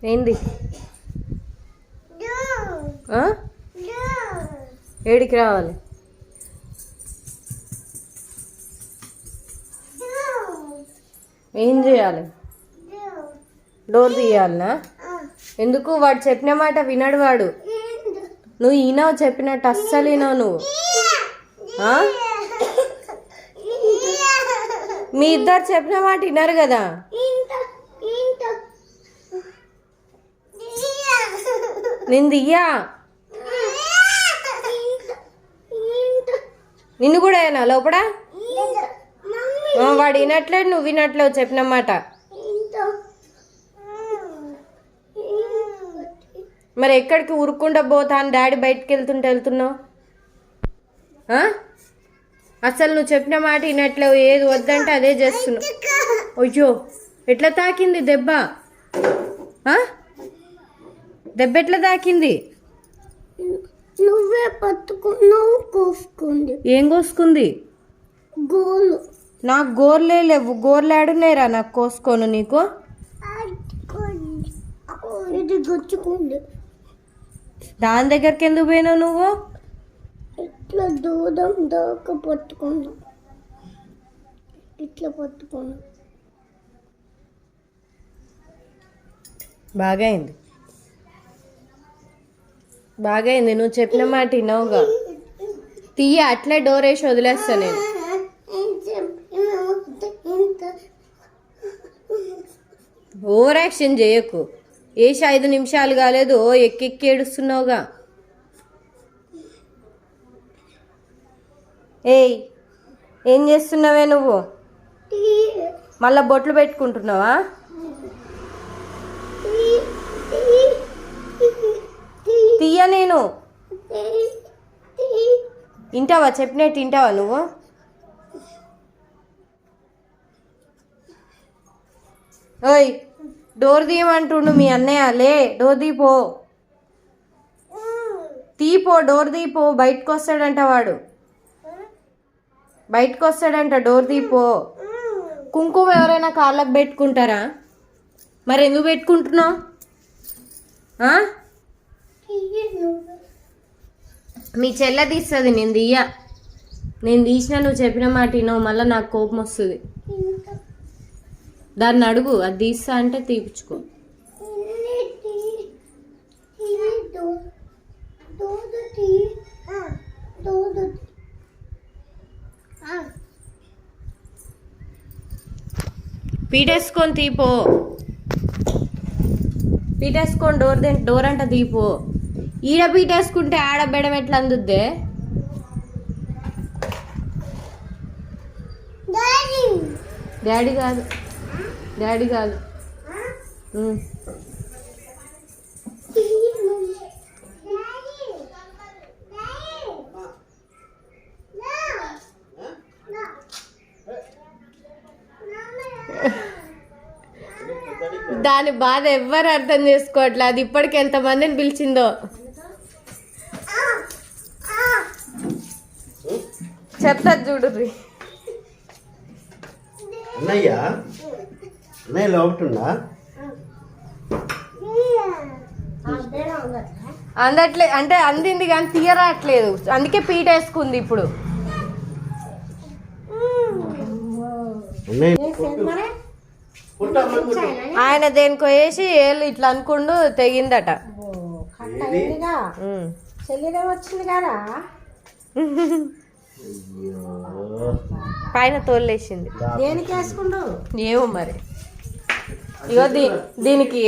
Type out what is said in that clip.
ఏంది ఏడికి రావాలి? ఏం చేయాలి? డోర్ తీయాలనా? ఎందుకు? వాడు చెప్పిన మాట వినడు వాడు. నువ్వు ఈనావు చెప్పినట్టు అస్సలు ఈనావు నువ్వు. మీ ఇద్దరు చెప్పిన మాట వినరు కదా. నేను దియ్యా, నిన్ను కూడా అయినా లోపల. వాడు వినట్లేదు, నువ్వు వినట్లేవు చెప్పిన మాట. మరి ఎక్కడికి ఉరుక్కుండా పోతాను? డాడీ బయటకు వెళ్తున్నావు. అసలు నువ్వు చెప్పిన మాట వినట్లేవు. ఏది వద్దంటే అదే చేస్తున్నావు. అయ్యో, ఎట్లా తాకింది దెబ్బ? దెబ్బ ఎట్లా తాకింది? నువ్వే పట్టుకున్నావు. కోసుకుంది. ఏం కోసుకుంది? గోలు. నాకు గోర్లే లేవు. గోర్లు ఆడున్నాయిరా నాకు కోసుకోను. నీకు ఇది గుచ్చుకుంది. దాని దగ్గరికి ఎందుకు పోయినావు నువ్వు? ఇట్లా దూరం దాకా పట్టుకున్నా. ఇట్లా పట్టుకున్నా. బాగైంది, బాగైంది. నువ్వు చెప్పిన మాట వినవుగా. తీయ, అట్లే డోర్ వేసి వదిలేస్తా నేను. ఓవర్ యాక్షన్ చేయకు. వేసి 5 నిమిషాలు కాలేదు, ఎక్కెక్కి ఏడుస్తున్నావుగా. ఏయ్, ఏం చేస్తున్నావే నువ్వు? మళ్ళా బొట్లు పెట్టుకుంటున్నావా? తీయ, నేను వింటావా? చెప్పినట్టు వింటావా నువ్వు? ఓయ్, డోర్ తీయమంటుండు మీ అన్నయ్య. లే, డోర్ తీపో, తీపో, డోర్ తీపో. బయటకు వస్తాడంట వాడు, బయటకు వస్తాడంట. డోర్ తీపో. కుంకుమ ఎవరైనా కాళ్ళకు పెట్టుకుంటారా? మరి ఎందుకు పెట్టుకుంటున్నావు? మీ చెల్లె తీస్తుంది, నేను తీయ. నేను తీసినా నువ్వు చెప్పిన మాట వినవు. మళ్ళీ నాకు కోపం వస్తుంది. దాన్ని అడుగు, అది తీస్తా అంటే తీపిచ్చుకో. పీటేసుకొని తీపో, పీటేసుకొని డోర్ అంట తీపో. ఈడ పీటేసుకుంటే ఆడ బెడం ఎట్లా అందుద్దే? డాడీ కాదు, డాడీ కాదు. దాని బాధ ఎవ్వరు అర్థం చేసుకోవట్లే. అది ఇప్పటికి ఎంతమందిని పిలిచిందో చెప్తా చూడుర్రి. అన్నయ్య నేను లోపటుందా అందట్లే అంటే అందింది కానీ తీయరాట్లేదు, అందుకే పీట వేసుకుంది ఇప్పుడు. ఆయన దేనికో వేసి ఏళ్ళు ఇట్లా అనుకుండు తెగిందట. శరీరం వచ్చింది కదా. పైన తోలేసింది. దేనికి వేసుకుండు ఏమో మరి. ఇగో దీనికి